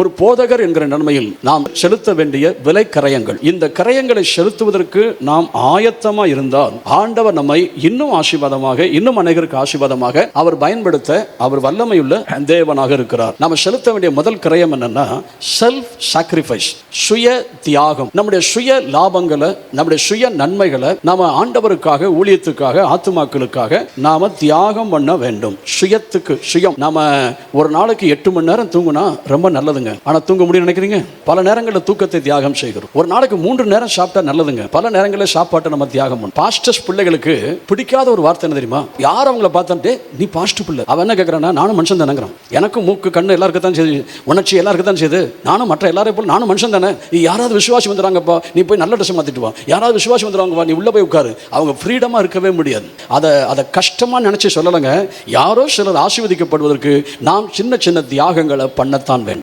ஒரு போதகர் என்கிற நன்மையில் நாம் செலுத்த வேண்டிய விலை கரையங்கள், இந்த கரையங்களை செலுத்துவதற்கு நாம் ஆயத்தமா இருந்தால் ஆண்டவர் நம்மை இன்னும் ஆசீர்வாதமாக, இன்னும் அநேகருக்கு ஆசீர்வாதமாக அவர் பயன்படுத்த அவர் வல்லமையுள்ள தேவனாக இருக்கிறார். நம்ம செலுத்த வேண்டிய முதல் கரையம் என்னன்னா செல்ஃப் சாக்ரிஃபைஸ், சுய தியாகம். நம்முடைய சுய லாபங்களை, நம்முடைய சுய நன்மைகளை நாம ஆண்டவருக்காக, ஊழியத்துக்காக, ஆத்துமாக்களுக்காக நாம தியாகம் பண்ண வேண்டும். சுயத்துக்கு சுயம். நாம ஒரு நாளைக்கு 8 மணி நேரம் தூங்குனா ரொம்ப நல்லது. ஆனா தூங்க முடியும் நினைக்கிறீங்க? பல நேரங்களில் தூக்கத்தை தியாகம் செய்கிறோம். ஒரு நாளைக்கு 3 நேரம் சாப்பிட்டா நல்லதுங்க. பல நேரங்களில் சாப்பாட்டை நம்ம தியாகம் பண்ணும். பாஸ்டர்ஸ் பிள்ளைகளுக்கு பிடிக்காத ஒரு வார்த்தை என்ன தெரியுமா? யார் அவங்கள பார்த்துட்டு நீ பாஸ்டர் பிள்ளை, அவன் என்ன கேட்கறான்னா, நானும் மனுஷன் தானேங்கிறான். எனக்கும் மூக்கு கண்ணு எல்லாருக்கும் தான் செய்யுது, உணர்ச்சி எல்லாருக்கும் தான் செய்யுது, நானும் மற்ற எல்லாரையும் போல நானும் மனுஷன் தானே. யாராவது விசுவாசி வந்துடுறாங்கப்பா, நீ போய் நல்ல ட்ரெஸ் மாத்திட்டு வா. யாராவது விசுவாசி வந்துடுவாங்கப்பா, நீ உள்ள போய் உட்காரு. அவங்க ஃப்ரீடமா இருக்கவே முடியாது. அதை கஷ்டமா நினைச்சு சொல்லலைங்க. யாரோ சிலர் ஆசீர்வதிக்கப்படுவதற்கு நாம் சின்ன சின்ன தியாகங்களை பண்ணத்தான் வேண்டும்.